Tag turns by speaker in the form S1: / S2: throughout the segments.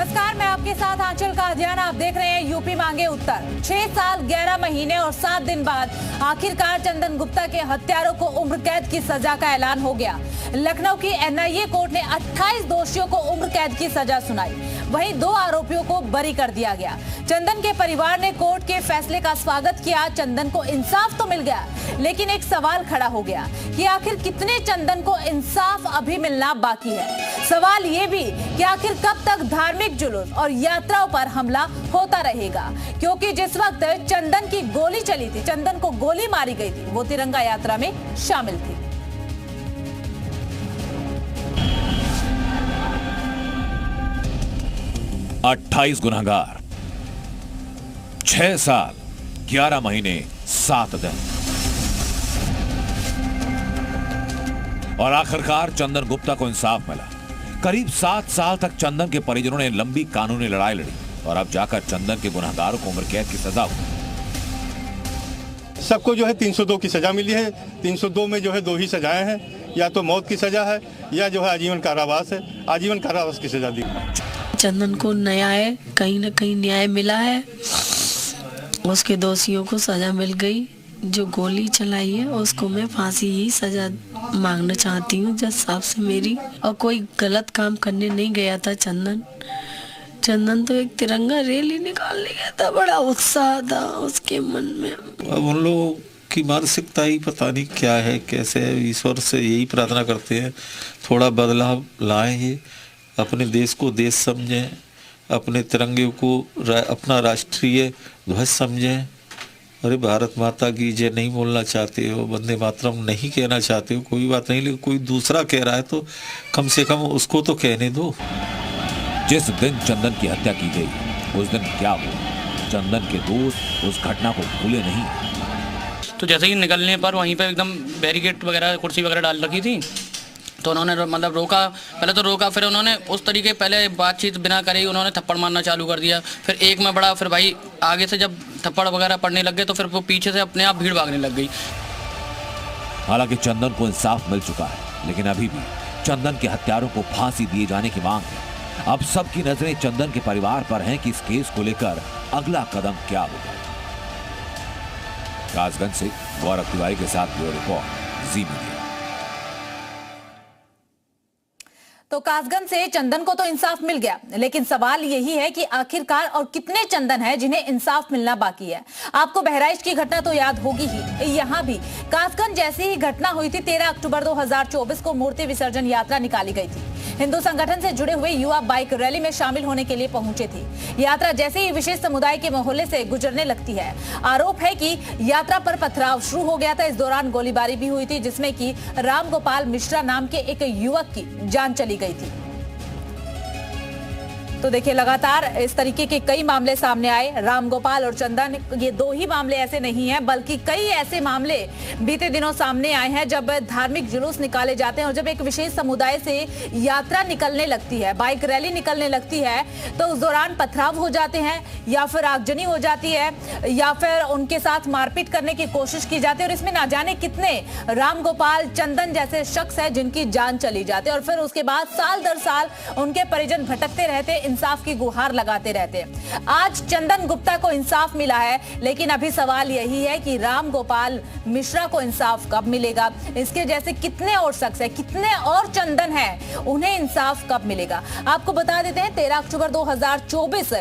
S1: नमस्कार, मैं आपके साथ आंचल कादियान। आप देख रहे हैं यूपी मांगे उत्तर। 6 साल 11 महीने और 7 दिन बाद आखिरकार चंदन गुप्ता के हत्यारों को उम्र कैद की सजा का ऐलान हो गया। लखनऊ की एनआईए कोर्ट ने 28 दोषियों को उम्र कैद की सजा सुनाई, वहीं 2 आरोपियों को बरी कर दिया गया। चंदन के परिवार ने कोर्ट के फैसले का स्वागत किया। चंदन को इंसाफ तो मिल गया, लेकिन एक सवाल खड़ा हो गया कि आखिर कितने चंदन को इंसाफ अभी मिलना बाकी है। सवाल ये भी कि आखिर कब तक धार्मिक जुलूस और यात्राओं पर हमला होता रहेगा, क्योंकि जिस वक्त चंदन की गोली चली थी, चंदन को गोली मारी गई थी, वो तिरंगा यात्रा में शामिल थी।
S2: अट्ठाईस गुनहगार, 6 साल 11 महीने 7 दिन, और आखिरकार चंदन गुप्ता को इंसाफ मिला। करीब 7 साल तक चंदन के परिजनों ने लंबी कानूनी लड़ाई लड़ी और अब जाकर चंदन के गुनहगारों को उम्र कैद की सजा हुई।
S3: सबको जो है 302 की सजा मिली है। 302 में जो है 2 ही सजाएं हैं, या तो मौत की सजा है या जो है आजीवन कारावास है। आजीवन कारावास की सजा दी।
S4: चंदन को न्याय कहीं न कहीं न्याय मिला है, उसके दोषियों को सजा मिल गई। जो गोली चलाई है उसको मैं फांसी ही सजा मांगना चाहती हूँ जज साहब से मेरी। और कोई गलत काम करने नहीं गया था चंदन तो एक तिरंगा रैली निकालने गया था। बड़ा उत्साह था उसके मन में।
S5: अब उन लोगों की मानसिकता ही पता नहीं क्या है, कैसे है। ईश्वर से यही प्रार्थना करते हैं थोड़ा बदलाव लाएं, ये अपने देश को देश समझें, अपने तिरंगे को अपना राष्ट्रीय ध्वज समझें। अरे भारत माता की जय नहीं बोलना चाहते हो, वंदे मातरम नहीं कहना चाहते हो, कोई बात नहीं, लेकिन कोई दूसरा कह रहा है तो कम से कम उसको तो कहने दो।
S2: जिस दिन चंदन की हत्या की गई उस दिन क्या हुआ, चंदन के दोस्त उस घटना को भूले नहीं।
S6: तो जैसे ही निकलने पर वहीं पे एकदम बैरिकेड वगैरह, कुर्सी वगैरह डाल रखी थी, तो उन्होंने मतलब रोका। पहले तो रोका, फिर उन्होंने उस तरीके पहले बातचीत बिना करे ही उन्होंने थप्पड़ मारना चालू कर दिया। फिर एक में बड़ा, फिर भाई आगे से जब थप्पड़ वगैरह पड़ने लग गए तो फिर वो पीछे से अपने आप भीड़ भागने लग गई।
S2: हालांकि चंदन को इंसाफ मिल चुका है, लेकिन अभी भी चंदन के हत्यारों को फांसी दिए जाने की मांग है। अब सबकी नजरें चंदन के परिवार पर हैं कि इस केस को लेकर अगला कदम क्या होगा। कासगंज से गौरव तिवारी के साथ ब्यूरो रिपोर्ट, जी मीडिया।
S1: तो कासगंज से चंदन को तो इंसाफ मिल गया, लेकिन सवाल यही है कि आखिरकार और कितने चंदन हैं जिन्हें इंसाफ मिलना बाकी है। आपको बहराइच की घटना तो याद होगी ही। यहां भी कासगंज जैसी ही घटना हुई थी। 13 अक्टूबर 2024 को मूर्ति विसर्जन यात्रा निकाली गई थी। हिंदू संगठन से जुड़े हुए युवा बाइक रैली में शामिल होने के लिए पहुंचे थे। यात्रा जैसे ही विशेष समुदाय के मोहल्ले से गुजरने लगती है, आरोप है कि यात्रा पर पथराव शुरू हो गया था। इस दौरान गोलीबारी भी हुई थी, जिसमें कि राम गोपाल मिश्रा नाम के एक युवक की जान चली गई थी। तो देखिए, लगातार इस तरीके के कई मामले सामने आए। राम गोपाल और चंदन, ये 2 ही मामले ऐसे नहीं हैं, बल्कि कई ऐसे मामले बीते दिनों सामने आए हैं जब धार्मिक जुलूस निकाले जाते हैं और जब एक विशेष समुदाय से यात्रा निकलने लगती है, बाइक रैली निकलने लगती है, तो उस दौरान पथराव हो जाते हैं या फिर आगजनी हो जाती है या फिर उनके साथ मारपीट करने की कोशिश की जाती है। और इसमें ना जाने कितने राम गोपाल, चंदन जैसे शख्स है जिनकी जान चली जाती है और फिर उसके बाद साल दर साल उनके परिजन भटकते रहते, इंसाफ की गुहार लगाते रहते हैं। आज चंदन गुप्ता को इंसाफ मिला है, लेकिन अभी सवाल यही है कि राम गोपाल मिश्रा को इंसाफ कब मिलेगा। इसके जैसे कितने और शख्स हैं, कितने और चंदन हैं, उन्हें इंसाफ कब मिलेगा। आपको बता देते हैं 13 अक्टूबर 2024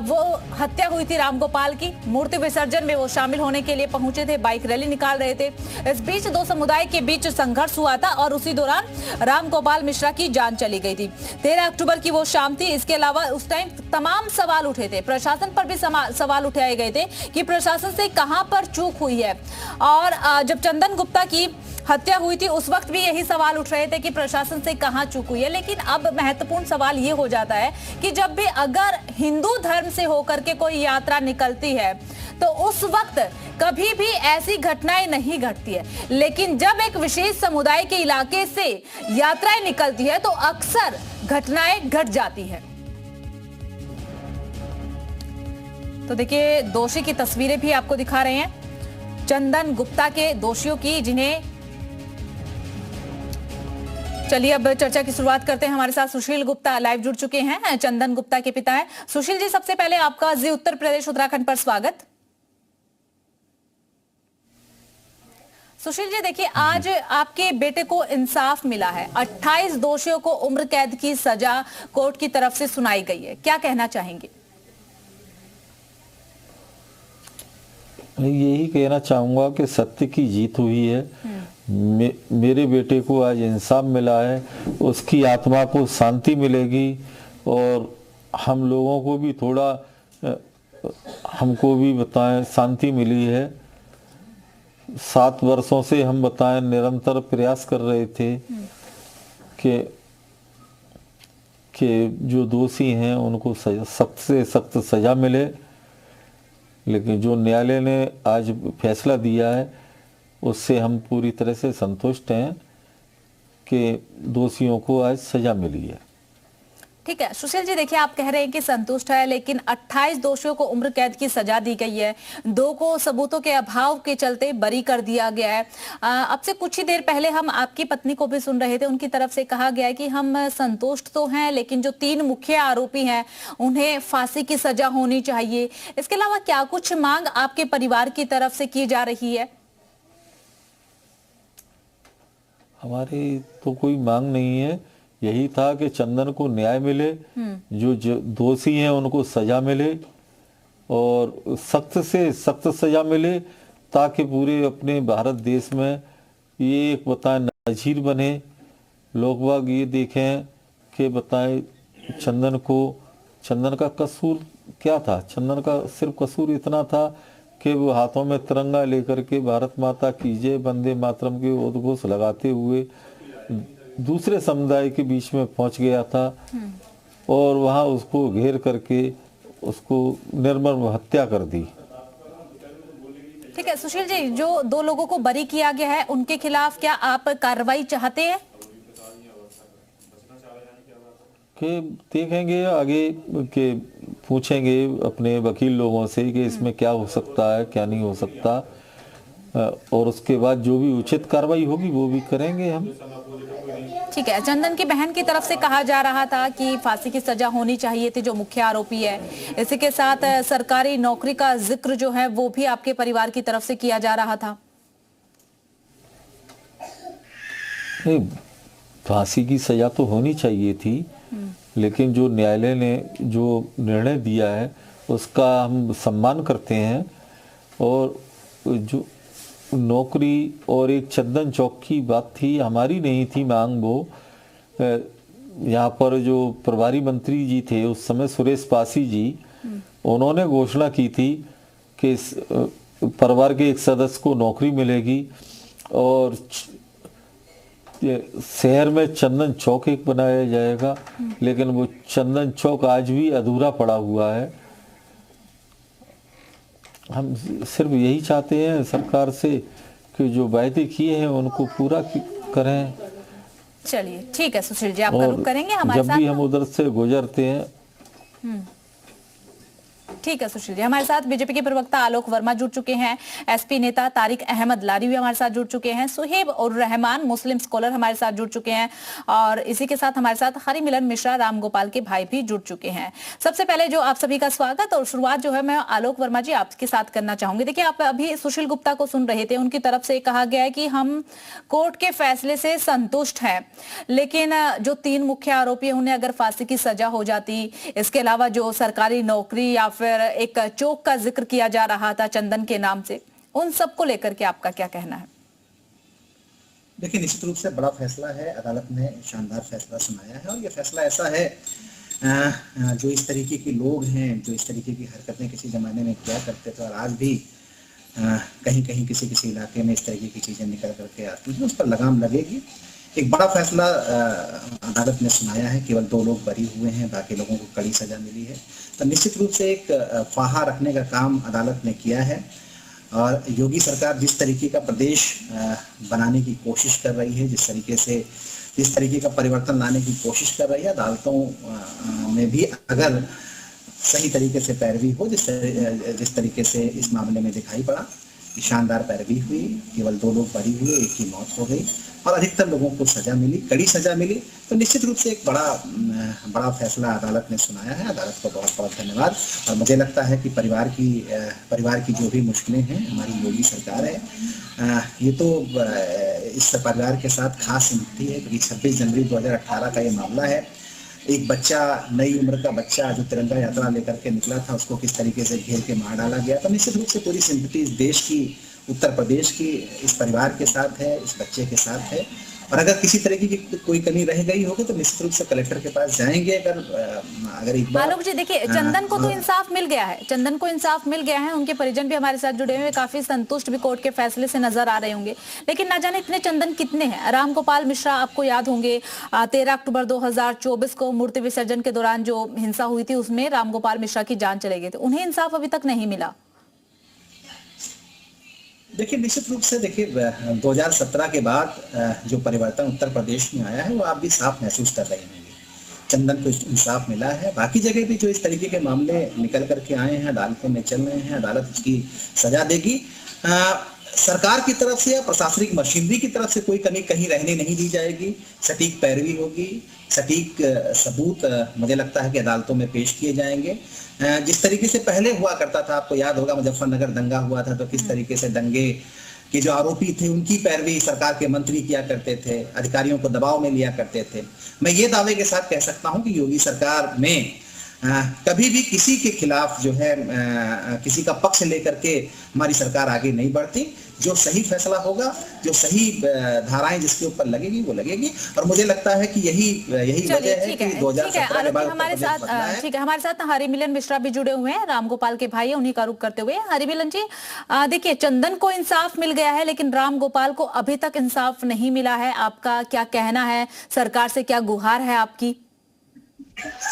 S1: वो हत्या हुई थी राम गोपाल की। मूर्ति विसर्जन में वो शामिल होने के लिए पहुंचे थे, बाइक रैली निकाल रहे थे। इस बीच 2 समुदाय के बीच संघर्ष हुआ था और उसी दौरान राम गोपाल मिश्रा की जान चली गई थी। 13 अक्टूबर की वो शाम थी। इसके अलावा उस टाइम तमाम सवाल उठे थे, प्रशासन पर भी सवाल उठाए गए थे कि प्रशासन से कहां पर चूक हुई है। और जब चंदन गुप्ता की हत्या हुई थी उस वक्त भी यही सवाल उठ रहे थे कि प्रशासन से कहां चूक हुई है। लेकिन अब महत्वपूर्ण सवाल ये हो जाता है कि जब भी अगर हिंदू धर्म से होकर के कोई यात्रा निकलती है तो उस वक्त कभी भी ऐसी घटनाएं नहीं घटती है, लेकिन जब एक विशेष समुदाय के इलाके से यात्राएं निकलती है तो अक्सर घटनाएं घट जाती है। तो देखिए, दोषी की तस्वीरें भी आपको दिखा रहे हैं, चंदन गुप्ता के दोषियों की, जिन्हें चलिए अब चर्चा की शुरुआत करते हैं। हमारे साथ सुशील गुप्ता लाइव जुड़ चुके हैं, चंदन गुप्ता के पिता हैं। सुशील जी, सबसे पहले आपका जी उत्तर प्रदेश उत्तराखंड पर स्वागत। सुशील जी, देखिए आज आपके बेटे को इंसाफ मिला है। 28 दोषियों को उम्र कैद की सजा कोर्ट की तरफ से सुनाई गई है, क्या कहना चाहेंगे?
S5: यही कहना चाहूंगा कि सत्य की जीत हुई है। मेरे बेटे को आज इंसाफ मिला है, उसकी आत्मा को शांति मिलेगी और हम लोगों को भी थोड़ा, हमको भी बताएं, शांति मिली है। 7 वर्षों से हम बताएं निरंतर प्रयास कर रहे थे कि जो दोषी हैं उनको सख्त से सख्त सजा मिले, लेकिन जो न्यायालय ने आज फैसला दिया है उससे हम पूरी तरह से संतुष्ट हैं कि दोषियों को आज सजा मिली है।
S1: ठीक है सुशील जी, देखिए आप कह रहे हैं कि संतुष्ट है, लेकिन 28 दोषियों को उम्र कैद की सजा दी गई है, 2 को सबूतों के अभाव के चलते बरी कर दिया गया है। अब से कुछ ही देर पहले हम आपकी पत्नी को भी सुन रहे थे, उनकी तरफ से कहा गया है कि हम संतुष्ट तो हैं, लेकिन जो 3 मुख्य आरोपी हैं उन्हें फांसी की सजा होनी चाहिए। इसके अलावा क्या कुछ मांग आपके परिवार की तरफ से की जा रही है?
S5: हमारी तो कोई मांग नहीं है, यही था कि चंदन को न्याय मिले, जो दोषी हैं उनको सजा मिले और सख्त से सख्त सजा मिले, ताकि पूरे अपने भारत देश में ये एक बताएं नजीर बने। लोग बाग ये देखें कि बताएं चंदन का कसूर क्या था। चंदन का सिर्फ कसूर इतना था कि वो हाथों में तिरंगा लेकर के भारत माता की जय, वंदे मातरम के उद्घोष लगाते हुए दूसरे समुदाय के बीच में पहुंच गया था और वहां उसको घेर करके उसको निर्मम हत्या कर दी।
S1: ठीक है सुशील जी, जो 2 लोगों को बरी किया गया है उनके खिलाफ क्या आप कार्रवाई चाहते हैं?
S5: कि देखेंगे आगे के, पूछेंगे अपने वकील लोगों से कि इसमें क्या हो सकता है क्या नहीं हो सकता, और उसके बाद जो भी उचित कार्रवाई होगी वो भी करेंगे हम।
S1: ठीक है, चंदन की बहन की तरफ से कहा जा रहा था कि फांसी की सजा होनी चाहिए थी, जो मुख्य आरोपी है। इसी के साथ सरकारी नौकरी का जिक्र जो है वो भी आपके परिवार की तरफ से किया जा रहा था।
S5: फांसी की सजा तो होनी चाहिए थी, लेकिन जो न्यायालय ने जो निर्णय दिया है उसका हम सम्मान करते हैं। और जो नौकरी और एक चंदन चौक की बात थी, हमारी नहीं थी मांग। वो यहाँ पर जो प्रभारी मंत्री जी थे उस समय, सुरेश पासी जी, उन्होंने घोषणा की थी कि परिवार के एक सदस्य को नौकरी मिलेगी और शहर में चंदन चौक एक बनाया जाएगा, लेकिन वो चंदन चौक आज भी अधूरा पड़ा हुआ है। हम सिर्फ यही चाहते हैं सरकार से कि जो वायदे किए हैं उनको पूरा करें।
S1: चलिए ठीक है सुशील जी, आप रुक करेंगे हमारे साथ।
S5: जब भी हम उधर से गुजरते हैं।
S1: ठीक है सुशील जी, हमारे साथ बीजेपी के प्रवक्ता आलोक वर्मा जुड़ चुके हैं, एसपी नेता तारिक अहमद लारी भी हमारे साथ जुड़ चुके हैं, सुहेब और रहमान मुस्लिम स्कॉलर हमारे साथ जुड़ चुके हैं, और इसी के साथ हमारे साथ हरि मिलन मिश्रा राम गोपाल के भाई भी जुड़ चुके हैं। सबसे पहले जो आप सभी का स्वागत और शुरुआत जो है मैं आलोक वर्मा जी आपके साथ करना चाहूंगी। देखिए आप अभी सुशील गुप्ता को सुन रहे थे, उनकी तरफ से कहा गया है कि हम कोर्ट के फैसले से संतुष्ट हैं, लेकिन जो 3 मुख्य आरोपी हैं उन्हें अगर फांसी की सजा हो जाती, इसके अलावा जो सरकारी नौकरी या फिर एक चौक का जिक्र किया जा रहा था चंदन के नाम से, उन सब को लेकर के आपका क्या कहना है?
S7: देखिए निश्चित रूप से बड़ा फैसला है, अदालत ने शानदार फैसला सुनाया है और ये फैसला ऐसा है जो इस तरीके के लोग हैं, जो इस तरीके की हरकतें किसी जमाने में किया करते थे और आज भी कहीं कहीं किसी किसी इलाके में इस तरीके की चीजें निकल करके आती हैं, उस पर लगाम लगेगी। एक बड़ा फैसला अदालत ने सुनाया है, केवल 2 लोग बरी हुए हैं, बाकी लोगों को कड़ी सजा मिली है। तो निश्चित रूप से एक फाहा रखने का काम अदालत ने किया है और योगी सरकार जिस तरीके का प्रदेश बनाने की कोशिश कर रही है, जिस तरीके का परिवर्तन लाने की कोशिश कर रही है, अदालतों में भी अगर सही तरीके से पैरवी हो, जिस तरीके से इस मामले में दिखाई पड़ा, शानदार पैरवी हुई, केवल 2 लोग बरी हुए, एक की मौत हो गई और अधिकतर लोगों को सजा मिली, कड़ी सजा मिली। तो निश्चित रूप से एक बड़ा फैसला अदालत ने सुनाया है। अदालत को बहुत बहुत धन्यवाद। और मुझे लगता है कि परिवार की जो भी मुश्किलें हैं, हमारी योगी सरकार है, ये तो इस परिवार के साथ खास सिंपैथी है, क्योंकि 26 जनवरी 2018 का ये मामला है। एक बच्चा, नई उम्र का बच्चा जो तिरंगा यात्रा लेकर के निकला था, उसको किस तरीके से घेर के मार डाला गया। तो निश्चित रूप से पूरी सिंपैथी इस देश की, उत्तर प्रदेश की इस परिवार के साथ है, इस बच्चे के साथ है। और अगर किसी तरीके की कोई कमी रह गई होगी तो निश्चित रूप से कलेक्टर के पास जाएंगे। अगर एक बार
S1: आलोक जी देखिए, चंदन को तो इंसाफ मिल गया है, चंदन को इंसाफ मिल गया है। उनके परिजन भी हमारे साथ जुड़े हुए, काफी संतुष्ट भी कोर्ट के फैसले से नजर आ रहे होंगे। लेकिन ना जाने इतने चंदन कितने हैं। रामगोपाल मिश्रा आपको याद होंगे, 13 अक्टूबर 2024 को मूर्ति विसर्जन के दौरान जो हिंसा हुई थी उसमें रामगोपाल मिश्रा की जान चले गई थी। उन्हें इंसाफ अभी तक नहीं मिला।
S7: देखिए, निश्चित रूप से देखिए 2017 के बाद जो परिवर्तन उत्तर प्रदेश में आया है वो आप भी साफ महसूस कर रहे होंगे। चंदन को इंसाफ मिला है। बाकी जगह भी जो इस तरीके के मामले निकल करके आए हैं, अदालतों में चल रहे हैं, अदालत उसकी सजा देगी। सरकार की तरफ से या प्रशासनिक मशीनरी की तरफ से कोई कमी कहीं रहने नहीं दी जाएगी। सटीक पैरवी होगी, सटीक सबूत मुझे लगता है कि अदालतों में पेश किए जाएंगे। जिस तरीके से पहले हुआ करता था, आपको याद होगा मुजफ्फरनगर दंगा हुआ था, तो किस तरीके से दंगे के जो आरोपी थे उनकी पैरवी सरकार के मंत्री किया करते थे, अधिकारियों को दबाव में लिया करते थे। मैं ये दावे के साथ कह सकता हूं कि योगी सरकार में कभी भी किसी के खिलाफ जो है किसी का पक्ष लेकर के हमारी सरकार आगे नहीं बढ़ती। जो सही फैसला होगा, जो सही धाराएं जिसके ऊपर लगेगी वो लगेगी। और मुझे लगता है कि यही वजह है कि 2017 के बाद
S1: हमारे साथ हरिमिलन मिश्रा भी जुड़े हुए हैं, रामगोपाल के भाई, उन्हीं का रुख करते हुए। हरिमिलन जी देखिए, चंदन को इंसाफ मिल गया है लेकिन रामगोपाल को अभी तक इंसाफ नहीं मिला है। आपका क्या कहना है? सरकार से क्या गुहार है आपकी?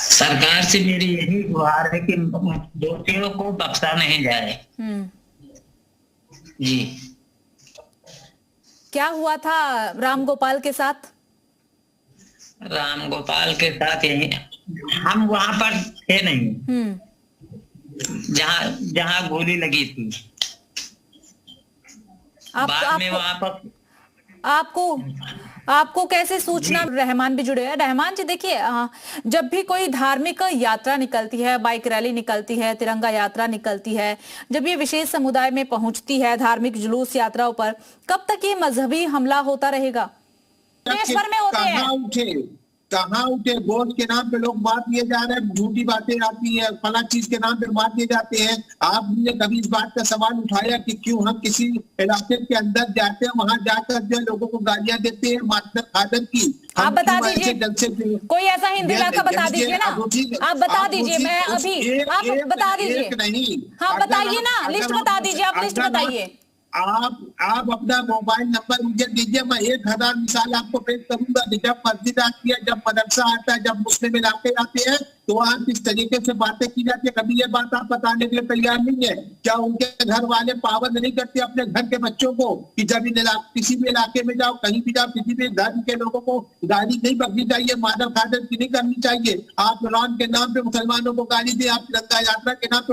S8: सरकार से मेरी यही गुहार है कि दोषियों को बख्शा नहीं जाए। जी,
S1: क्या हुआ था रामगोपाल के साथ?
S8: रामगोपाल के साथ यही, हम वहां पर थे नहीं जहां गोली लगी थी। बाद में वहां पर
S1: आपको कैसे सूचना? रहमान भी जुड़े हैं। रहमान जी देखिए, जब भी कोई धार्मिक यात्रा निकलती है, बाइक रैली निकलती है, तिरंगा यात्रा निकलती है, जब ये विशेष समुदाय में पहुंचती है, धार्मिक जुलूस यात्राओं पर, कब तक ये मजहबी हमला होता रहेगा? देश भर में होते हैं।
S9: कहाँ उठे? वोट के नाम पे लोग मार दिए जा रहे हैं, झूठी बातें आती है, फला चीज के नाम पे मार दिए जाते हैं। आपने कभी इस बात का सवाल उठाया कि क्यों हम किसी इलाके के अंदर जाते हैं, वहां जाकर जो लोगों को गालियां देते हैं मादर खादर की?
S1: आप बता दीजिए, कोई ऐसा हिंदी इलाका बता दीजिए ना, आप बता दीजिए। मैं अभी आप बता दीजिए, हाँ बताइए ना, लिस्ट बता दीजिए, आप लिस्ट बताइए।
S9: आप अपना मोबाइल नंबर मुझे दीजिए, मैं 1000 मिसाल आपको पेश करूंगा कि जब मस्जिद आती है, जब मदरसा आता है, जब मुस्लिम इलाके आते हैं तो आप इस तरीके से बातें की जाती है। कभी ये बात आप बताने के लिए तैयार नहीं है। क्या उनके घर वाले पाबंद नहीं करते अपने घर के बच्चों को कि जब किसी भी इलाके में जाओ, कहीं भी जाओ, किसी भी धर्म के लोगों को गाली नहीं बकनी चाहिए, मादर खादर की नहीं करनी चाहिए। आप राम के नाम पे मुसलमानों को गाली दी, आप तिरंगा यात्रा के नाम पे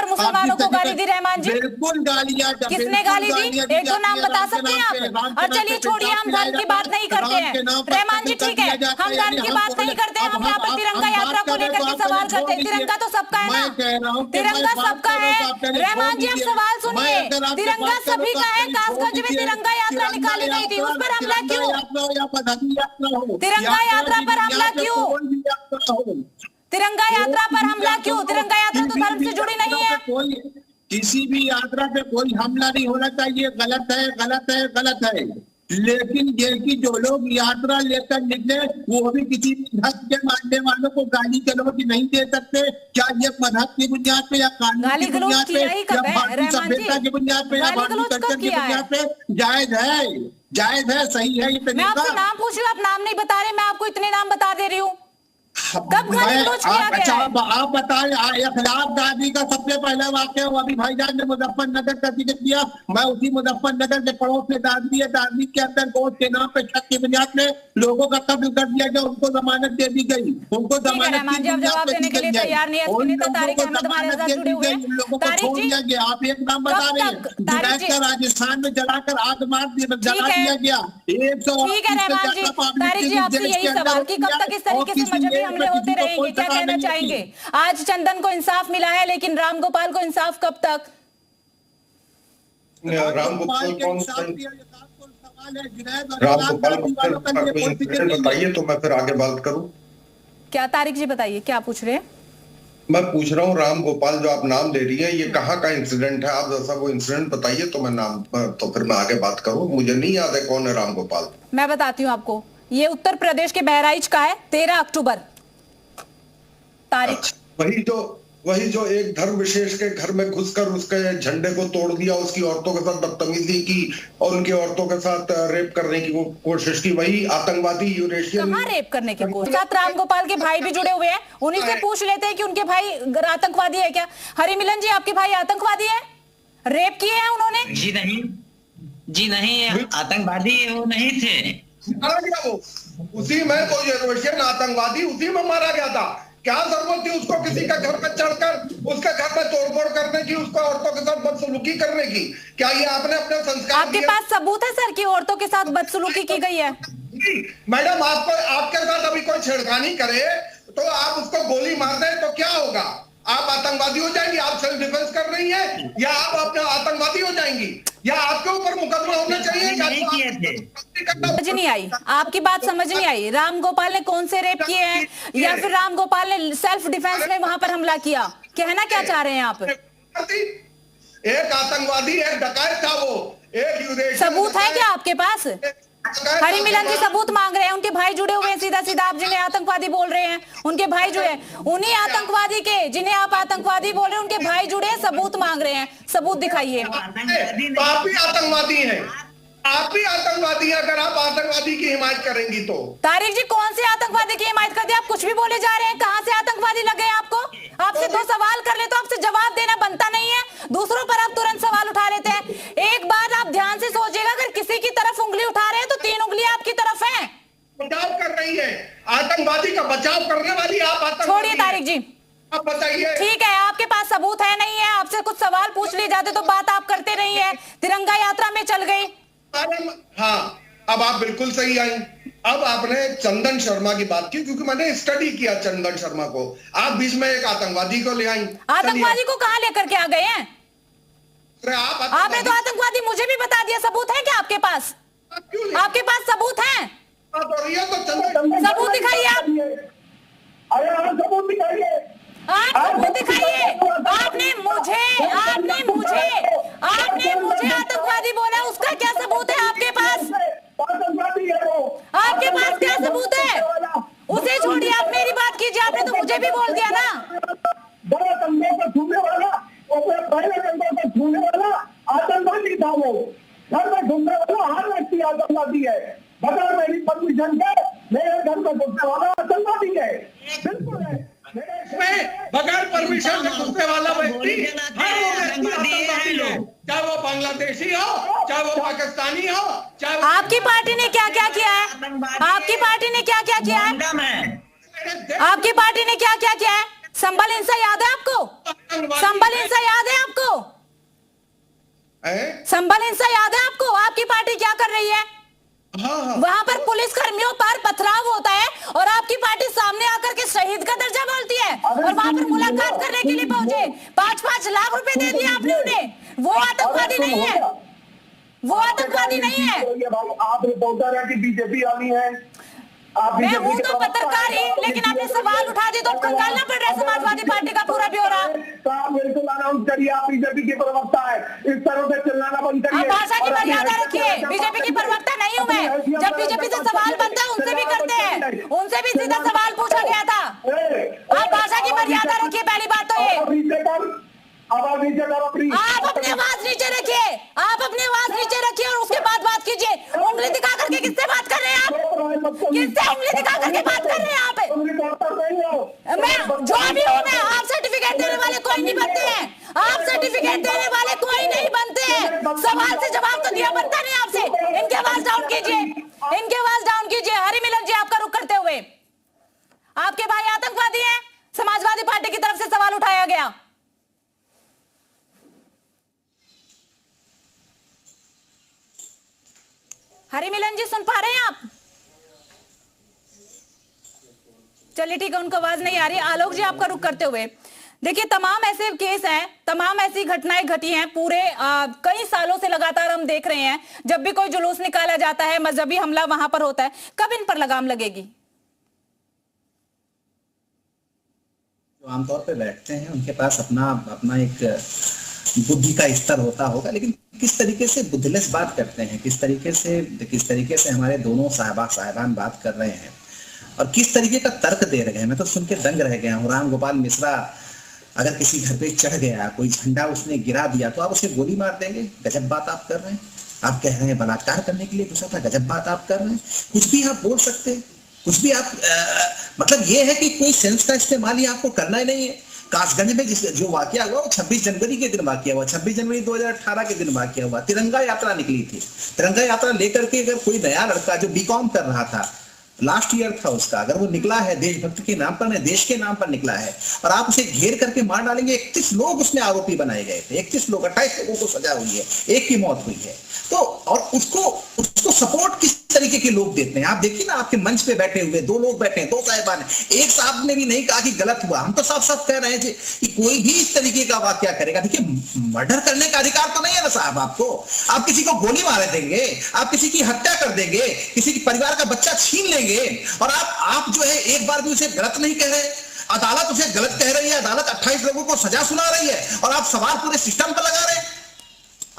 S1: मुसलमानों को गाली दी? रहमान जी,
S9: बिल्कुल गालियां।
S1: किसने गाली दी? एक दो नाम बता सकते हैं आप? और चलिए छोड़िए, हम धर्म की बात नहीं करते हैं। रहमान जी ठीक है, हम धर्म की बात नहीं करते हैं, हम यहाँ पर तिरंगा यात्रा को लेकर के सवाल करते हैं। तिरंगा तो सबका है ना, तिरंगा सबका है। रहमान जी आप सवाल सुनिए, तिरंगा सभी का है। कासगंज में तिरंगा यात्रा निकाली गई थी, उस पर हमला क्यों? तिरंगा यात्रा पर हमला क्यों? तिरंगा यात्रा पर हमला क्यों? तिरंगा यात्रा तो धर्म से जुड़ी नहीं है।
S9: किसी भी यात्रा पे कोई हमला नहीं होना चाहिए। गलत है, गलत है, गलत है। लेकिन ये कि जो लोग यात्रा लेकर निकले वो भी किसी धर्म के मानने वालों को गाली गलौज नहीं दे सकते। क्या ये मजहब की बुनियाद पे या कानून की बुनियाद पे या भारतीय सभ्यता की बुनियाद पे या भारतीय कल्चर की बुनियाद पे जायज है? जायज है, सही है ये तरीका।
S1: मैं आपसे नाम पूछ रही हूँ, आप नाम नहीं बता रहे, मैं आपको इतने नाम बता दे रही हूँ। कब गाली गलौज किया गया है?
S9: आप बताएं, इखलाक आदमी का सबसे पहला वाक्य वो अभी भाईजान ने मुजफ्फरनगर का जिक्र किया। मैं उसी मुजफ्फरनगर के पड़ोस में दादरी है, दादरी के अंदर गोश्त के नाम पे शक की बुनियाद में लोगों का कत्ल कर दिया गया, उनको जमानत दे दी गई, उनको जमानत की
S1: जवाब देने के लिए तैयार नहीं है। तारिक अहमद हमारे साथ जुड़े हुए हैं। तारिक जी,
S9: आप एक नाम बता रहे हैं, जुनैद का राजस्थान में जलाकर आग मार जला दिया गया।
S1: ठीक है रहमान जी, तारिक जी आपसे यही सवाल कि कब तक इस तरीके से मजहबी हमले होते रहेंगे, क्या कहना चाहेंगे? आज चंदन को इंसाफ मिला है, लेकिन रामगोपाल को इंसाफ कब तक?
S10: रामगोपाल बताइए तो मैं फिर आगे बात करूं।
S1: क्या तारिक जी बताइए, क्या पूछ रहे हैं?
S10: मैं पूछ रहा हूँ रामगोपाल जो आप नाम ले रही हैं, ये कहाँ का इंसिडेंट है? आप जैसा वो इंसिडेंट बताइए तो मैं नाम तो फिर मैं आगे बात करूँ। मुझे नहीं याद है कौन है रामगोपाल।
S1: मैं बताती हूँ आपको, ये उत्तर प्रदेश के बहराइच का है। 13 अक्टूबर तारीख।
S10: वही जो एक धर्म विशेष के घर में घुसकर उसके झंडे को तोड़ दिया, उसकी औरतों के साथ बदतमीजी की और उनकी औरतों के साथ रेप करने की वो कोशिश की, वही आतंकवादी यूरेशियन।
S1: कहाँ रेप करने की कोशिश? साथ रामगोपाल के भाई भी जुड़े हुए हैं, उन्हीं से पूछ लेते हैं कि उनके भाई आतंकवादी है क्या? हरिमिलन जी, आपके भाई आतंकवादी है? रेप किए हैं उन्होंने?
S8: जी नहीं, आतंकवादी वो नहीं थे।
S10: मारा गया वो उसी में, तो यूरेशियन आतंकवादी उसी में मारा गया था। क्या जरूरत थी उसको किसी का घर में चढ़कर उसका घर में तोड़फोड़ करने की, उसको औरतों के साथ बदसलूकी करने की? क्या ये आपने अपने संस्कार?
S1: आपके पास सबूत है सर कि औरतों के साथ बदसलूकी की गई है?
S10: मैडम, आपके साथ अभी कोई छेड़खानी करे तो आप उसको गोली मार दें तो क्या होगा? आप आतंकवादी हो जाएंगी? आप सेल्फ डिफेंस कर रही हैं, या आप अपने आतंकवादी हो जाएंगी, या आपके ऊपर मुकदमा होना चाहिए?
S1: समझ नहीं आई, आपकी बात समझ नहीं आई। रामगोपाल ने कौन से रेप किए हैं, या फिर रामगोपाल ने सेल्फ डिफेंस में वहां पर हमला किया? कहना क्या चाह रहे हैं आप?
S10: एक आतंकवादी, एक डकैत था वो, एक
S1: सबूत है क्या आपके पास? हरिमिलन जी सबूत मांग रहे हैं, उनके भाई जुड़े हुए हैं। सीधा सीधा आप जिन्हें आतंकवादी बोल रहे हैं, उनके भाई जुड़े हैं। उन्हीं आतंकवादी के जिन्हें आप आतंकवादी बोल रहे हैं, उनके भाई जुड़े हैं, सबूत मांग रहे हैं। सबूत दिखाइए।
S10: आप ही आतंकवादी हैं, आप ही आतंकवादी हैं अगर आप आतंकवादी की हिमायत करेंगी तो।
S1: तारिक जी, कौन से आतंकवादी की हिमायत कर दी? आप कुछ भी बोले जा रहे हैं। कहां से आतंकवादी लगे आपको? आपसे 2 सवाल कर ले तो आपसे जवाब देना बनता नहीं है, दूसरों पर आप तुरंत सवाल उठा लेते हैं। एक बात आप ध्यान से सोचिएगा, अगर किसी की तरफ उंगली उठा रहे हैं तो 3 उंगलियां आपकी तरफ हैं।
S10: बचाव कर रही है, आतंकवादी का बचाव करने वाली आप।
S1: छोड़िए तारिक जी,
S10: आप बताइए।
S1: ठीक है, आपके पास सबूत है नहीं है, आपसे कुछ सवाल पूछ लिए जाते तो बात आप करते नहीं है। तिरंगा यात्रा में चल गई।
S10: हाँ, अब आप बिल्कुल सही आई। अब आपने चंदन शर्मा की बात की, क्योंकि मैंने स्टडी किया चंदन शर्मा को। आप बीच में एक आतंकवादी को ले आई।
S1: आतंकवादी को कहां लेकर के आ गए हैं? आपने तो आतंकवादी मुझे भी बता दिया। सबूत है क्या आपके पास? आपके पास सबूत है? सबूत दिखाइए आप।
S9: सबूत दिखाइए।
S1: आप सबूत दिखाइए। आपने मुझे आतंकवादी बोला, उसका क्या सबूत है आपके पास? आपके पास क्या सबूत है? उसे छोड़िए, आप मेरी बात कीजिए। आपने तो मुझे भी बोल दिया ना।
S9: आतंकवादी था वो, घर में घूमने वाला हर व्यक्ति आतंकवादी है। बगैर मेरी परमिशन के मेरे घर में घुसने वाला आतंकवादी है, बिल्कुल है।
S10: बगैर परमिशन से घुसने वाला व्यक्ति हर वो व्यक्ति आतंकवादी है, चाहे वो बांग्लादेशी हो, चाहे वो पाकिस्तानी हो, चाहे।
S1: आपकी पार्टी ने क्या क्या किया है? आपकी पार्टी ने क्या क्या किया है? आपकी पार्टी ने क्या क्या किया है? संभल हिंसा याद है आपको? संभल हिंसा याद है आपको? संभल हिंसा याद है आपको? आपकी पार्टी क्या कर रही है? वहां पर पुलिस कर्मियों पर पथराव होता है और आपकी पार्टी सामने आकर के शहीद का दर्जा बोलती है, और वहां पर मुलाकात करने के लिए पहुंचे। 5-5 लाख रुपए दे दिए आपने उन्हें। वो आतंकवादी नहीं है, वो आतंकवादी नहीं है।
S9: आप रिपोर्टर है कि बीजेपी वाली है?
S1: मैं हूँ तो पत्रकार ही, लेकिन आपने सवाल उठा दिए तो कंगालना पड़ रहा है समाजवादी पार्टी का पूरा ब्यौरा।
S9: आप बीजेपी की प्रवक्ता है, इस तरह से चिल्लाना बंद करिए।
S1: आप भाषा की मर्यादा रखिए। बीजेपी की प्रवक्ता नहीं हूँ मैं। जब बीजेपी से सवाल बनता है उनसे भी करते हैं, उनसे भी सीधा सवाल पूछा गया था। आप भाषा की मर्यादा रखिए, पहली बात तो ये। आप अपनी आवाज नीचे रखिए, आप अपनी आवाज नीचे रखिए और उसके बाद बात कीजिए। उंगली दिखा करके किससे बात कर रहे हैं आप? किससे उंगली दिखा करके बात कर रहे हैं यहाँ पे? मैं जो भी हूँ, मैं आप सर्टिफिकेट देने वाले कोई नहीं बनते हैं, आप सर्टिफिकेट देने वाले कोई नहीं बनते हैं। सवाल से जवाब तो दिया बनता नहीं आपसे। इनके आवाज डाउन कीजिए, इनके आवाज डाउन कीजिए। हरि मिलन जी, आपका रुख करते हुए, आपके भाई आतंकवादी हैं, समाजवादी पार्टी की तरफ से सवाल उठाया गया। हरि मिलन जी, सुन पा रहे हैं आप? चलिए ठीक है, उनको आवाज नहीं आ रही। आलोक जी, आपका रुख करते हुए, देखिए तमाम ऐसे केस हैं, तमाम ऐसी घटनाएं घटी हैं पूरे कई सालों से लगातार हम देख रहे हैं। जब भी कोई जुलूस निकाला जाता है, मजहबी हमला वहां पर होता है, कब इन पर लगाम लगेगी?
S7: जो आमतौर पे बैठते हैं उनके पास अपना एक बुद्धि का स्तर होता होगा, लेकिन किस तरीके से बुद्धलेस बात करते हैं, किस तरीके से हमारे दोनों साहिबान बात कर रहे हैं और किस तरीके का तर्क दे रहे हैं, मैं तो सुन के दंग रह गया हूँ। राम गोपाल मिश्रा अगर किसी घर पे चढ़ गया, कोई झंडा उसने गिरा दिया, तो आप उसे गोली मार देंगे? गजब बात आप कर रहे हैं। आप कह रहे हैं बलात्कार करने के लिए घुसा था, गजब बात आप कर रहे हैं। कुछ भी आप बोल सकते हैं, कुछ भी आप मतलब ये है कि कोई सेंस का इस्तेमाल ही आपको करना ही नहीं है। कासगंज में जो वाकया हुआ वो 26 जनवरी के दिन वाकया हुआ, 26 जनवरी 2018 के दिन वाकया हुआ। तिरंगा यात्रा निकली थी, तिरंगा यात्रा लेकर के अगर कोई नया लड़का जो बीकॉम कर रहा था, लास्ट ईयर था उसका, अगर वो निकला है देशभक्ति के नाम पर, नहीं देश के नाम पर निकला है, और आप उसे घेर करके मार डालेंगे। 31 लोग उसमें आरोपी बनाए गए थे, 31 लोग, 28 लोगों को सजा हुई है, एक की मौत हुई है। तो और उसको सपोर्ट किस तरीके के लोग देते हैं आप देखिए ना। आपके मंच पे बैठे हुए 2 लोग बैठे हैं, 2 साहिबान, एक साहब ने भी नहीं कहा कि गलत हुआ। हम तो साफ साफ कह रहे हैं कि कोई भी इस तरीके का वाकया करेगा, देखिए मर्डर करने का अधिकार तो नहीं है ना साहब आपको। आप किसी को गोली मार देंगे, आप किसी की हत्या कर देंगे, किसी की परिवार का बच्चा छीन लेंगे, और आप जो है एक बार भी उसे गलत नहीं कह रहे। अदालत उसे गलत कह रही है, अदालत 28 लोगों को सजा सुना रही है, और आप सवाल पूरे सिस्टम पर लगा रहे हैं।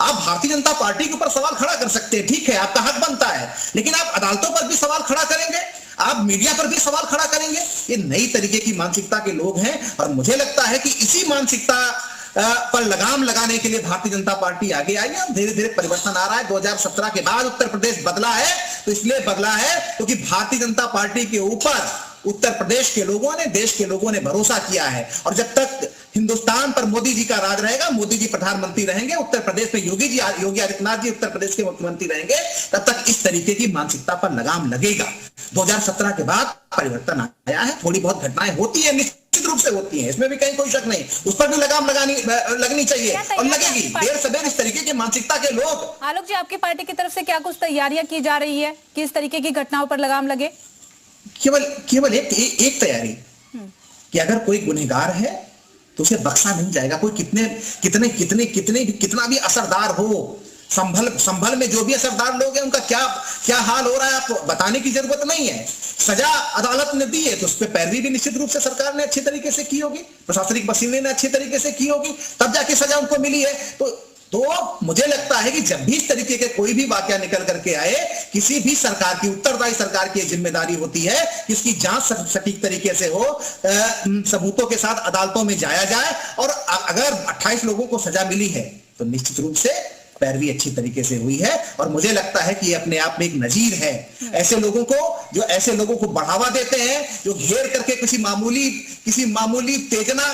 S7: आप भारतीय जनता पार्टी के ऊपर सवाल खड़ा कर सकते हैं, ठीक है, आपका हक बनता है, लेकिन आप अदालतों पर भी सवाल खड़ा करेंगे, आप मीडिया पर भी सवाल खड़ा करेंगे। ये नई तरीके की मानसिकता के लोग हैं, और मुझे लगता है कि इसी मानसिकता पर लगाम लगाने के लिए भारतीय जनता पार्टी आगे आई है। धीरे धीरे परिवर्तन आ रहा है। 2017 के बाद उत्तर प्रदेश बदला है, तो इसलिए बदला है क्योंकि भारतीय जनता पार्टी के ऊपर उत्तर प्रदेश के लोगों ने, देश के लोगों ने भरोसा किया है। और जब तक हिंदुस्तान पर मोदी जी का राज रहेगा, मोदी जी प्रधानमंत्री रहेंगे, उत्तर प्रदेश में योगी आदित्यनाथ जी उत्तर प्रदेश के मुख्यमंत्री रहेंगे, तब तक इस तरीके की मानसिकता पर लगाम लगेगा। 2017 के बाद परिवर्तन आया है, थोड़ी बहुत घटनाएं होती है, निश्चित रूप से होती है, इसमें भी कहीं कोई शक नहीं, उस पर भी लगाम लगनी चाहिए और लगेगी। देर सवेर इस तरीके की मानसिकता के लोग।
S1: आलोक जी, आपकी पार्टी की तरफ से क्या कुछ तैयारियां की जा रही है कि इस तरीके की घटनाओं पर लगाम लगे?
S7: केवल एक तैयारी कि अगर कोई गुनहगार है तो उसे बख्शा नहीं जाएगा। कोई कितना भी असरदार हो, संभल में जो भी असरदार लोग हैं उनका क्या हाल हो रहा है आपको बताने की जरूरत नहीं है। सजा अदालत ने दी है तो उस पर पैरवी भी निश्चित रूप से सरकार ने अच्छी तरीके से की होगी, प्रशासनिक मशीनरी ने अच्छी तरीके से की होगी, तब जाके सजा उनको मिली है। तो मुझे लगता है कि जब भी इस तरीके के कोई भी वाकया निकल करके आए, किसी भी सरकार की, उत्तरदायी सरकार की जिम्मेदारी होती है कि इसकी जांच सटीक तरीके से हो, सबूतों के साथ अदालतों में जाया जाए, और अगर 28 लोगों को सजा मिली है तो निश्चित रूप से पैरवी अच्छी तरीके से हुई है। और मुझे लगता है कि ये अपने आप में एक नजीर है ऐसे लोगों को बढ़ावा देते हैं, जो घेर करके किसी मामूली तेजना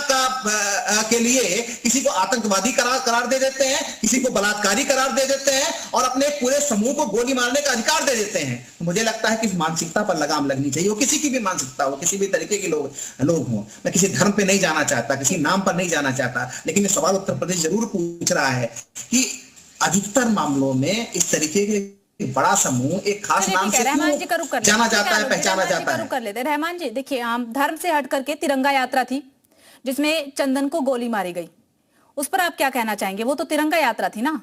S7: के लिए किसी को आतंकवादी करार दे देते हैं, किसी को बलात्कारी करार दे देते हैं, और अपने पूरे समूह को गोली मारने का अधिकार दे देते हैं। मुझे लगता है कि इस मानसिकता पर लगाम लगनी चाहिए, वो किसी की भी मानसिकता हो, किसी भी तरीके के लोग हों। मैं किसी धर्म पे नहीं जाना चाहता, किसी नाम पर नहीं जाना चाहता, लेकिन ये सवाल उत्तर प्रदेश जरूर पूछ रहा है कि अधिकतर मामलों में इस तरीके के बड़ा समूह एक खास नाम से जाना जाता है, पहचाना जाता है।
S1: कर लेते हैं रहमान जी। देखिए, धर्म से हट करके तिरंगा यात्रा थी जिसमें चंदन को गोली मारी गई, उस पर आप क्या कहना चाहेंगे? वो तो तिरंगा यात्रा थी ना।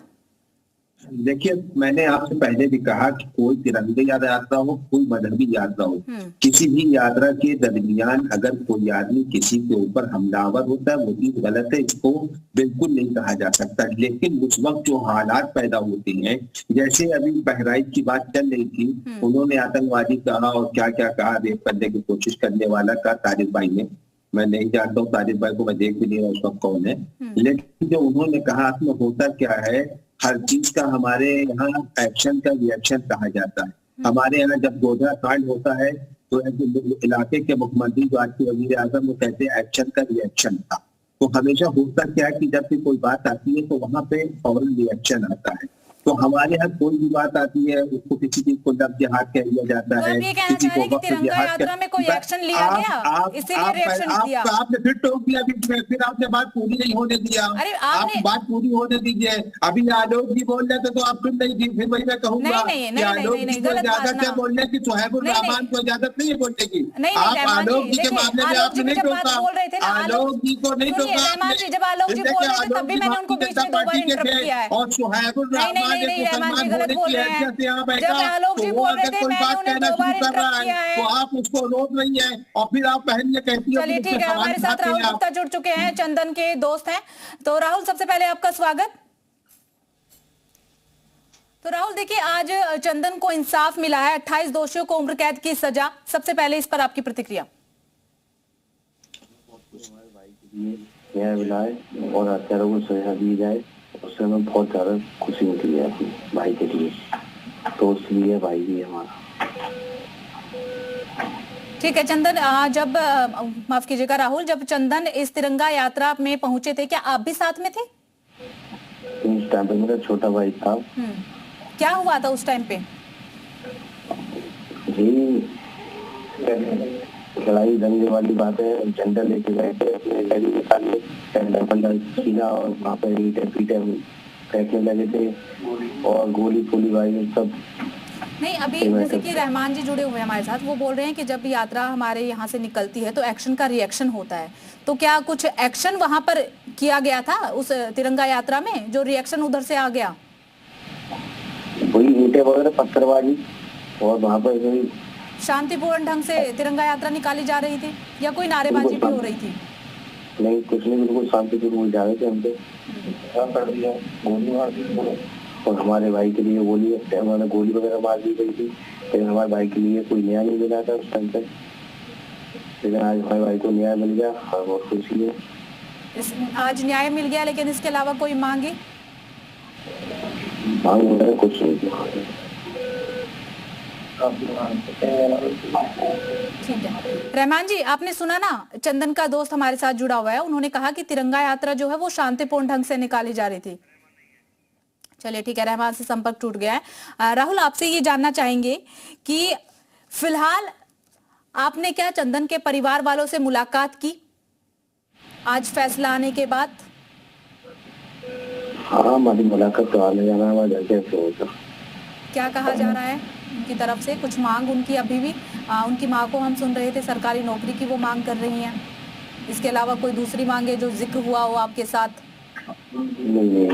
S9: देखिए, मैंने आपसे पहले भी कहा कि कोई तिरंगे यात्रा हो, कोई मजहबी यात्रा हो, किसी भी यात्रा के दरमियान अगर कोई आदमी किसी के ऊपर हमलावर होता है, वो भी गलत है, इसको बिल्कुल नहीं कहा जा सकता। लेकिन उस वक्त जो हालात पैदा होते हैं, जैसे अभी बहराइच की बात चल रही थी, उन्होंने आतंकवादी कहा और क्या क्या कहा, रेप करने की कोशिश करने वाला का तारिक भाई ने, मैं नहीं जानता हूँ तारिक भाई को, मैं देख भी नहीं रहा उस वक्त कौन है, लेकिन जो उन्होंने कहा उसमें होता क्या है, हर चीज का हमारे यहाँ एक्शन का रिएक्शन कहा जाता है। हमारे यहाँ जब गोधरा कांड होता है तो इलाके के मुख्यमंत्री जो आज के वजीर आजम, वो कहते हैं एक्शन का रिएक्शन था। तो हमेशा होता क्या है कि जब भी कोई बात आती है तो वहां पे फौरन रिएक्शन आता है। तो हमारे यहाँ कोई भी बात आती है उसको किसी चीज को लग जिहाद कह दिया जाता है, किसी को वक्त जिहाद
S1: में कोई एक्शन लिया गया, इसीलिए रिएक्शन दिया।
S9: आपने फिर टोक दिया, फिर आपने बात पूरी नहीं होने दिया। आप बात पूरी होने दीजिए। अभी आलोक जी बोल रहे थे तो आप फिर नहीं दी, फिर वही मैं कहूँगा कि आलोक जी को इजाजत है बोलने की, सुहैबुर रहमान को इजाजत नहीं है बोलने की। आप आलोक जी के मामले में आपने नहीं टोका, आलोक जी को नहीं टोका और सुहैबुर रहमान
S1: रहमान जी गलत बोल रहे हैं। जब आलोक जी बोल रहे थे मैंने उन्हें 2 बार इंटरप्ट किया है,
S9: तो आप उसको रोक रही है और फिर आप पहले कहती है।
S1: चलिए ठीक है, हमारे साथ राहुल गुप्ता जुड़ चुके हैं, चंदन के दोस्त हैं। तो राहुल, सबसे पहले आपका स्वागत। तो राहुल देखिए, आज चंदन को इंसाफ मिला है, 28 दोषियों को उम्र कैद की सजा। सबसे पहले इस पर आपकी प्रतिक्रिया।
S11: न्याय मिला है और हत्यारों को सजा दी जाए, उससे हमें बहुत ज्यादा खुशी होती है अपने भाई के लिए। तो इसलिए भाई भी हमारा।
S1: ठीक है चंदन, जब माफ कीजिएगा राहुल, जब चंदन इस तिरंगा यात्रा में पहुंचे थे, क्या आप भी साथ में थे?
S11: उस टाइम पे मेरा छोटा भाई था।
S1: क्या हुआ था उस टाइम पे?
S11: लड़ाई दंगे वाली बात है। झंडा लेके गए थे अपने गाड़ी के साथ, सीना और वहाँ पे ईंटें पीटे फेंकने लगे थे और गोली फूली भाई सब।
S1: नहीं, अभी जैसे कि रहमान जी जुड़े हुए हैं हमारे साथ, वो बोल रहे हैं कि जब यात्रा हमारे यहाँ से निकलती है तो एक्शन का रिएक्शन होता है। तो क्या कुछ एक्शन वहाँ पर किया गया था उस तिरंगा यात्रा में, जो रिएक्शन उधर से आ गया?
S11: वही ईंटें वगैरह, पत्थरबाजी, और वहाँ पर
S1: शांतिपूर्ण ढंग से तिरंगा यात्रा निकाली जा रही थी या कोई नारेबाजी भी हो रही थी?
S11: नहीं, कुछ नहीं, बिल्कुल शांतिपूर्ण जा रहे थे। हम तो और हमारे भाई के लिए उन्होंने गोली वगैरह मार दी गई थी, लेकिन हमारे भाई के लिए कोई न्याय नहीं मिला था उस टाइम पे। लेकिन आज हमारे भाई को न्याय मिल गया और बहुत खुशी है।
S1: आज न्याय मिल गया, लेकिन इसके अलावा कोई मांग
S11: वगैरह कुछ नहीं।
S1: ठीक है रहमान जी, आपने सुना ना, चंदन का दोस्त हमारे साथ जुड़ा हुआ है, उन्होंने कहा कि तिरंगा यात्रा जो है वो शांतिपूर्ण ढंग से निकाली जा रही थी। चलिए ठीक है, रहमान से संपर्क टूट गया है। राहुल, आपसे ये जानना चाहेंगे कि फिलहाल आपने क्या चंदन के परिवार वालों से मुलाकात की आज फैसला आने के बाद?
S11: हाँ, हमारी मुलाकात तो आने जाना हमारे घर के।
S1: क्या कहा जा रहा है उनकी तरफ से? कुछ मांग उनकी अभी भी, उनकी माँ को हम सुन रहे थे सरकारी नौकरी की वो मांग कर रही हैं। इसके अलावा कोई दूसरी मांग है जो जिक्र हुआ हो आपके साथ?
S11: नहीं,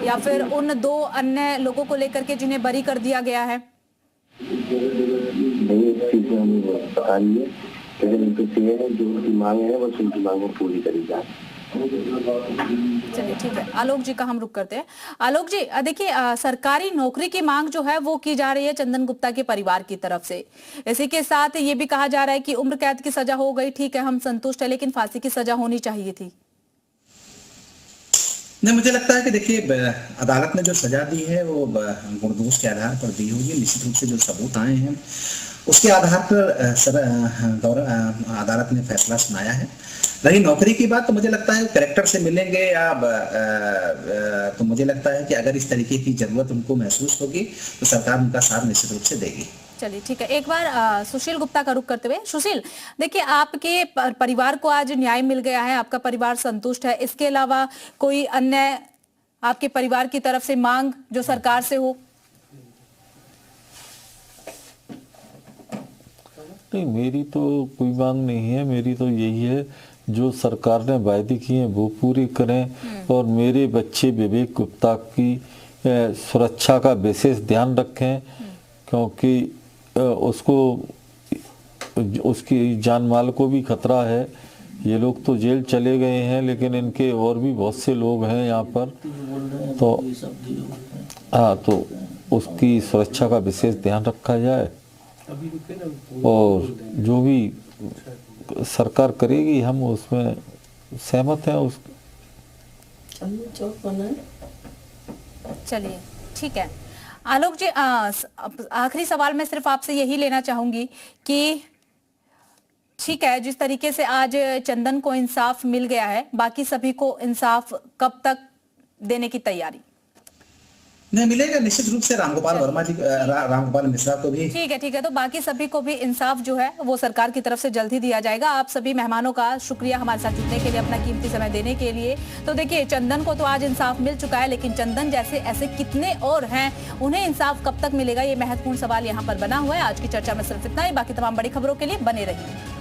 S1: या फिर उन 2 अन्य लोगों को लेकर के जिन्हें बरी कर दिया गया है?
S11: नहीं, इस चीज में हमें पता नहीं है, लेकिन उनकी जो उनकी मांग है वो उनकी मांगों पूरी करी जाए।
S1: चलिए ठीक है, आलोक जी का हम रुक करते हैं। आलोक जी देखिए, सरकारी नौकरी की मांग जो है वो की जा रही है चंदन गुप्ता के परिवार की तरफ से। इसी के साथ ये भी कहा जा रहा है कि उम्र कैद की सजा हो गई, ठीक है हम संतुष्ट है, लेकिन फांसी की सजा होनी चाहिए थी।
S7: नहीं, मुझे लगता है कि देखिए अदालत ने जो सजा दी है वो गुणदोष के आधार पर दी होगी। निश्चित रूप से जो सबूत आए हैं उसके आधार पर अदालत ने फैसला सुनाया है। रही नौकरी की बात, तो मुझे लगता है कैरेक्टर से मिलेंगे या तो मुझे लगता है कि अगर इस तरीके की जरूरत उनको महसूस होगी तो सरकार उनका साथ निश्चित रूप से देगी।
S1: चलिए ठीक है, एक बार सुशील गुप्ता का रुख करते हुए। सुशील, देखिए आपके परिवार को आज न्याय मिल गया है, आपका परिवार संतुष्ट है, इसके अलावा कोई अन्य आपके परिवार की तरफ से मांग जो सरकार से हो?
S5: नहीं, मेरी तो कोई मांग नहीं है। मेरी तो यही है जो सरकार ने वायदे किए हैं वो पूरे करें और मेरे बच्चे विवेक गुप्ता की सुरक्षा का विशेष ध्यान रखें, क्योंकि उसको उसकी जान माल को भी खतरा है। ये लोग तो जेल चले गए हैं, लेकिन इनके और भी बहुत से लोग हैं यहाँ पर, तो हाँ, तो उसकी सुरक्षा का विशेष ध्यान रखा जाए और जो भी सरकार करेगी हम उसमें सहमत हैं।
S1: चलिए ठीक है, आलोक जी, आखिरी सवाल मैं सिर्फ आपसे यही लेना चाहूंगी कि ठीक है, जिस तरीके से आज चंदन को इंसाफ मिल गया है, बाकी सभी को इंसाफ कब तक देने की तैयारी?
S7: नहीं मिलेगा निश्चित रूप से। रामगोपाल वर्मा जी, रामगोपाल मिश्रा को भी
S1: ठीक है, तो बाकी सभी को भी इंसाफ जो है वो सरकार की तरफ से जल्द ही दिया जाएगा। आप सभी मेहमानों का शुक्रिया हमारे साथ जुड़ने के लिए, अपना कीमती समय देने के लिए। तो देखिए, चंदन को तो आज इंसाफ मिल चुका है, लेकिन चंदन जैसे ऐसे कितने और हैं, उन्हें इंसाफ कब तक मिलेगा, ये महत्वपूर्ण सवाल यहाँ पर बना हुआ है। आज की चर्चा में सिर्फ इतना ही। बाकी तमाम बड़ी खबरों के लिए बने रहिए।